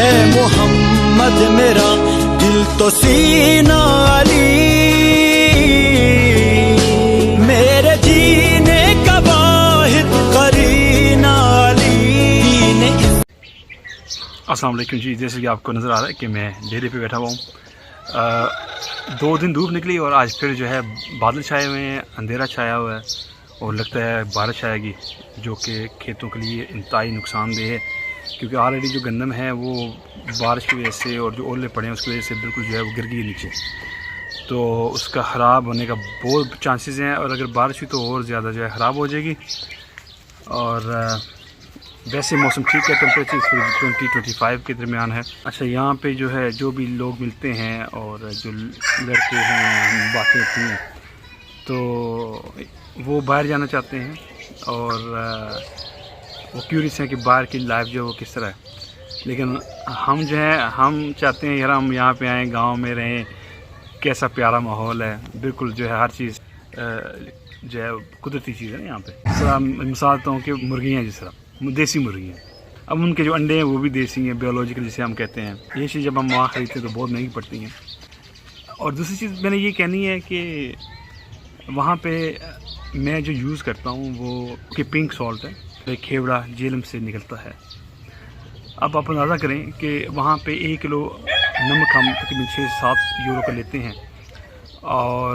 है मोहम्मद मेरा दिल तो सीना अली, मेरे जीने का वाहिद करीना अली। अस्सलाम वालेकुम जी। जैसे कि आपको नज़र आ रहा है कि मैं डेरे पे बैठा हुआ हूँ। 2 दिन धूप निकली और आज फिर जो है बादल छाए हुए हैं, अंधेरा छाया हुआ है और लगता है बारिश आएगी, जो कि खेतों के लिए इंतहाई नुकसानदेह है, क्योंकि ऑलरेडी जो गंदम है वो बारिश की वजह से और जो ओले पड़े हैं उसकी वजह से बिल्कुल जो है वो गिर गई नीचे, तो उसका ख़राब होने का बहुत चांसेस हैं और अगर बारिश हुई तो और ज़्यादा जो है ख़राब हो जाएगी। और वैसे मौसम ठीक है, टेम्परेचर 20-25 के दरमियान है। अच्छा, यहाँ पे जो है जो भी लोग मिलते हैं और जो लड़के हैं बातें होती हैं तो वो बाहर जाना चाहते हैं और वो क्यूरियस हैं कि बाहर की लाइफ जो है वो किस तरह है, लेकिन हम जो है हम चाहते हैं यार हम यहाँ पे आएँ, गांव में रहें, कैसा प्यारा माहौल है, बिल्कुल जो है हर चीज़ जो है कुदरती चीज़ है यहाँ पे। सर मिसाल देता हूँ कि मुर्गियाँ जिस तरह देसी मुर्गियाँ, अब उनके जो अंडे हैं वो भी देसी हैं, बायोलॉजिकल जिसे हम कहते हैं। ये चीज़ जब हम वहाँ ख़रीदते हैं तो बहुत महंगी पड़ती हैं। और दूसरी चीज़ मैंने ये कहनी है कि वहाँ पे मैं जो यूज़ करता हूँ वो कि पिंक सॉल्ट है, खेवड़ा जेलम से निकलता है। अब आप अंदाज़ा करें कि वहाँ पे 1 किलो नमक हम तकरीबन 6-7 यूरो का लेते हैं और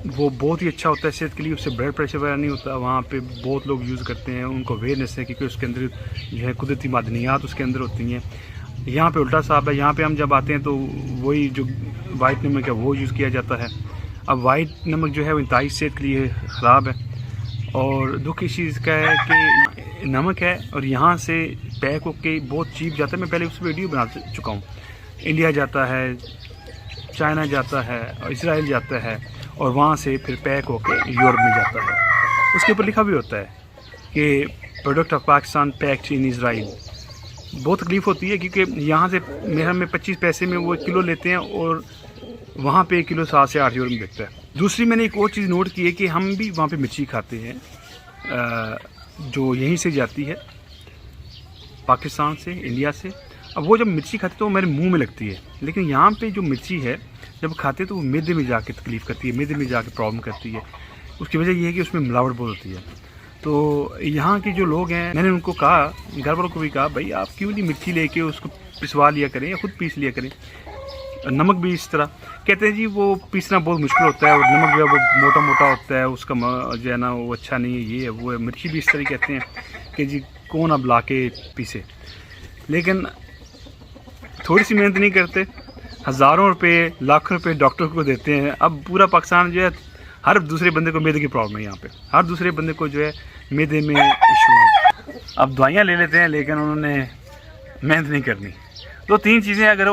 वो बहुत ही अच्छा होता है सेहत के लिए, उससे ब्लड प्रेशर वगैरह नहीं होता। वहाँ पे बहुत लोग यूज़ करते हैं, उनको अवेयरनेस है क्योंकि उसके अंदर जो है कुदरती मादनियात उसके अंदर होती हैं। यहाँ पे उल्टा साहब है, यहाँ पे हम जब आते हैं तो वही जो वाइट नमक है वो यूज़ किया जाता है। अब वाइट नमक जो है वो इंतहाई सेहत के लिए ख़राब है और दुख इस चीज़ का है कि नमक है और यहाँ से पैक होके बहुत चीप जाता है। मैं पहले उस वीडियो बना चुका हूँ। इंडिया जाता है, चाइना जाता है और इसराइल जाता है और वहाँ से फिर पैक होके यूरोप में जाता है। उसके ऊपर लिखा भी होता है कि product of Pakistan packed in Israel. बहुत तकलीफ़ होती है क्योंकि यहाँ से मेरे में 25 पैसे में वो 1 किलो लेते हैं और वहाँ पे 1 किलो 7 से 8 यूरो में बिकता है। दूसरी मैंने एक और चीज़ नोट की है कि हम भी वहाँ पे मिर्ची खाते हैं जो यहीं से जाती है पाकिस्तान से, इंडिया से। अब वो जब मिर्ची खाते तो वो मेरे मुंह में लगती है, लेकिन यहाँ पे जो मिर्ची है जब खाते तो वो मैदे में जाके तकलीफ़ करती है, मैदे में जाके प्रॉब्लम करती है। उसकी वजह ये है कि उसमें मिलावट बहुत होती है। तो यहाँ के जो लोग हैं, मैंने उनको कहा, घर वालों को भी कहा, भाई आप क्यों नहीं मिर्ची लेके उसको पिसवा लिया करें या ख़ुद पीस लिया करें। नमक भी इस तरह कहते हैं जी, वो पीसना बहुत मुश्किल होता है और नमक जो है वो मोटा मोटा होता है, उसका जो है ना वो अच्छा नहीं है, ये है वो है। मिर्ची भी इस तरह कहते हैं कि जी कौन अब ला के पीसे, लेकिन थोड़ी सी मेहनत नहीं करते, हज़ारों रुपए लाखों रुपए डॉक्टर को देते हैं। अब पूरा पाकिस्तान जो है हर दूसरे बंदे को मैदे की प्रॉब्लम है, यहाँ पे हर दूसरे बंदे को जो है मैदे में इशू है। अब दवाइयाँ ले लेते हैं लेकिन उन्होंने मेहनत नहीं करनी। तो 3 चीज़ें अगर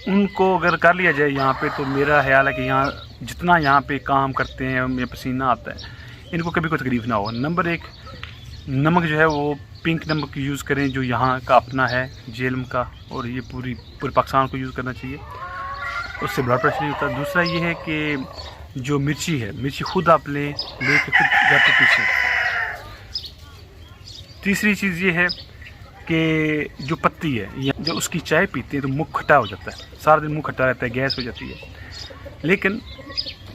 उनको अगर कर लिया जाए यहाँ पे तो मेरा ख्याल है कि यहाँ जितना यहाँ पे काम करते हैं में पसीना आता है, इनको कभी कोई तकलीफ़ ना हो। नंबर 1, नमक जो है वो पिंक नमक यूज़ करें जो यहाँ का अपना है जेलम का, और ये पूरे पाकिस्तान को यूज़ करना चाहिए, उससे ब्लड प्रेशर नहीं होता। दूसरा ये है कि जो मिर्ची है, मिर्ची खुद आप ले के खुद जाते पीछे। तीसरी चीज़ ये है कि जो पत्ती है, जब उसकी चाय पीते हैं तो मुँह खट्टा हो जाता है, सारा दिन मुँह खट्टा रहता है, गैस हो जाती है। लेकिन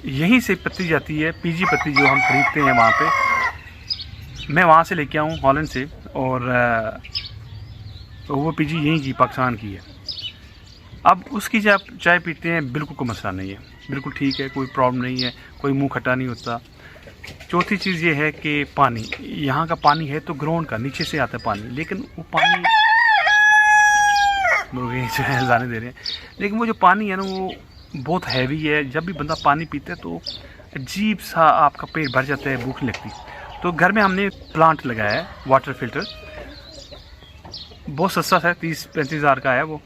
यहीं से पत्ती जाती है, पीजी पत्ती जो हम खरीदते हैं वहाँ पे, मैं वहाँ से लेके आऊँ हॉलैंड से, और वो पीजी यहीं की पाकिस्तान की है। अब उसकी जब चाय पीते हैं बिल्कुल कोई मसला नहीं है, बिल्कुल ठीक है, कोई प्रॉब्लम नहीं है, कोई मुंह खट्टा नहीं होता। चौथी चीज़ ये है कि पानी, यहाँ का पानी है तो ग्राउंड का नीचे से आता है पानी, लेकिन वो पानी मुर्गे जो है जाने दे रहे हैं, लेकिन वो जो पानी है ना वो बहुत हैवी है। जब भी बंदा पानी पीता है तो अजीब सा आपका पेट भर जाता है, भूख नहीं लगती। तो घर में हमने प्लांट लगाया है, वाटर फिल्टर, बहुत सस्ता है, 30-35 हज़ार का है, वो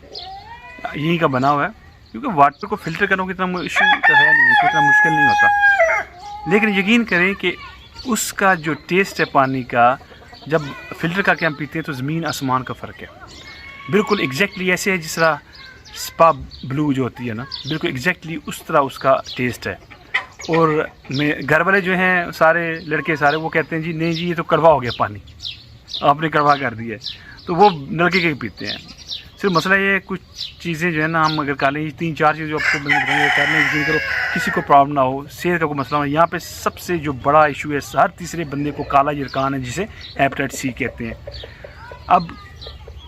यहीं का बना हुआ है। क्योंकि वाटर को फिल्टर करना इतना इशू तो है नहीं, इतना मुश्किल नहीं होता। लेकिन यकीन करें कि उसका जो टेस्ट है पानी का, जब फिल्टर करके हम पीते हैं तो ज़मीन आसमान का फ़र्क है। बिल्कुल एग्जैक्टली ऐसे है जिस तरह स्पा ब्लू जो होती है ना, बिल्कुल एग्जैक्टली उस तरह उसका टेस्ट है। और मैं घर वाले जो हैं सारे लड़के सारे वो कहते हैं जी नहीं जी ये तो कड़वा हो गया पानी, आपने कड़वा कर दिया है, तो वो नलके के पीते हैं। सिर्फ मसला ये है कुछ चीज़ें जो है ना हम अगर कर लें 3-4 चीज़ें जो आपको कर लें, यकीन करो किसी को प्रॉब्लम ना हो, सेहत का कोई मसला हो। यहाँ पे सबसे जो बड़ा इशू है, हर तीसरे बंदे को काला यरकान है, जिसे हेपेटाइटिस सी कहते हैं। अब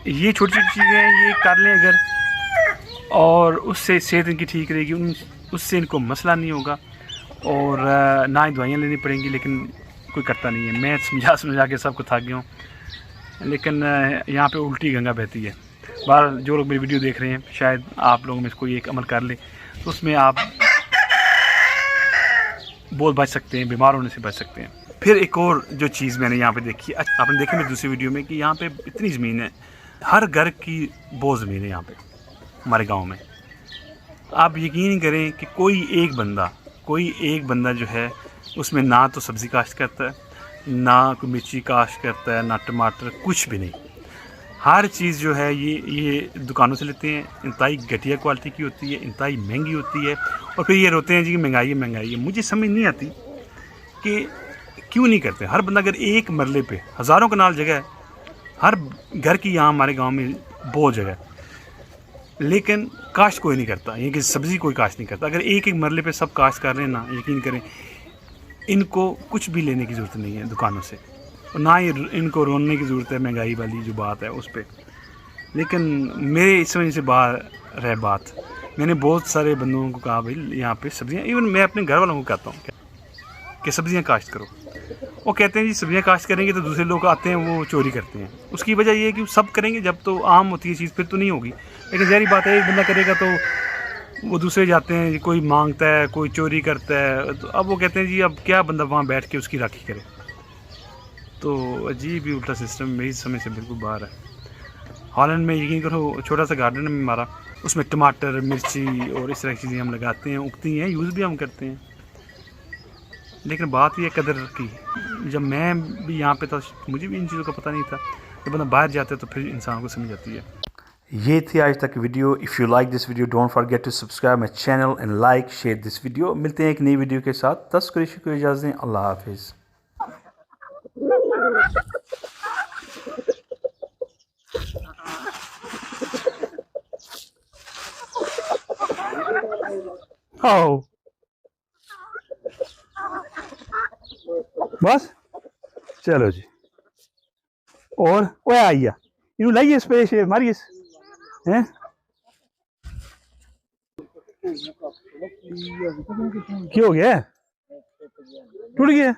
ये छोटी छोटी चीज़ें हैं, ये कर लें अगर, और उससे सेहत इनकी ठीक रहेगी, उससे इनको मसला नहीं होगा और ना ही दवाइयाँ लेनी पड़ेंगी। लेकिन कोई करता नहीं है। मैं समझा के सबको थक गया हूँ, लेकिन यहाँ पे उल्टी गंगा बहती है। बाहर जो लोग मेरी वीडियो देख रहे हैं, शायद आप लोगों में से कोई एक अमल कर ले तो उसमें आप बहुत बच सकते हैं, बीमार होने से बच सकते हैं। फिर एक और जो चीज़ मैंने यहाँ पे देखी, आपने देखी मेरी दूसरी वीडियो में, कि यहाँ पे इतनी ज़मीन है, हर घर की बहुत ज़मीन है यहाँ पे हमारे गांव में। आप यकीन नहीं करें कि कोई एक बंदा जो है उसमें ना तो सब्ज़ी काश्त करता है, ना कोई मिर्ची काश्त करता है, ना टमाटर, कुछ भी नहीं। हर चीज़ जो है ये दुकानों से लेते हैं। इंतहाई घटिया क्वालिटी की होती है, इंतहाई महंगी होती है, और फिर ये रोते हैं जी कि महंगाई है महंगाई है। मुझे समझ नहीं आती कि क्यों नहीं करते। हर बंदा अगर एक मरले पे, हज़ारों कनाल जगह है हर घर की, यहाँ हमारे गांव में बहुत जगह है, लेकिन काश्त कोई नहीं करता, ये कि सब्ज़ी कोई काश्त नहीं करता। अगर एक एक मरले पे सब काश्त कर रहे हैं ना, यकीन करें इनको कुछ भी लेने की ज़रूरत नहीं है दुकानों से, और ना ही इनको रोने की ज़रूरत है महंगाई वाली जो बात है उस पर। लेकिन मेरे इस समझ से बाहर रह बात, मैंने बहुत सारे बंदों को कहा भाई यहाँ पे सब्ज़ियाँ, इवन मैं अपने घर वालों को कहता हूँ कि सब्ज़ियाँ काश्त करो। वो कहते हैं जी सब्ज़ियाँ काश्त करेंगे तो दूसरे लोग आते हैं वो चोरी करते हैं। उसकी वजह ये है कि सब करेंगे जब तो आम होती है चीज़, फिर तो नहीं होगी। लेकिन ज़ाहिर बात है, एक बंदा करेगा तो वो दूसरे जाते हैं, कोई मांगता है, कोई चोरी करता है, तो अब वो कहते हैं जी अब क्या बंदा वहाँ बैठ के उसकी राखी करे। तो अजीब ही उल्टा सिस्टम मेरी समझ से बिल्कुल बाहर है। हॉलैंड में यकीन करो छोटा सा गार्डन है हमारा, उसमें टमाटर, मिर्ची और इस तरह की चीज़ें हम लगाते हैं, उगती हैं, यूज़ भी हम करते हैं। लेकिन बात ये कदर की, जब मैं भी यहाँ पे था मुझे भी इन चीज़ों का पता नहीं था। जब बंदा बाहर जाता है तो फिर इंसान को समझ आती है। ये थी आज तक की video. If you like this video don't forget to subscribe my channel and like share this video. मिलते हैं एक नई वीडियो के साथ। 10 कुरैशी को इजाज़त दें। अल्लाह हाफिज़। आओ बस चलो जी, और वो आइया इनू लाइए इस पे मारिए हैं। क्या हो गया? टूट गया?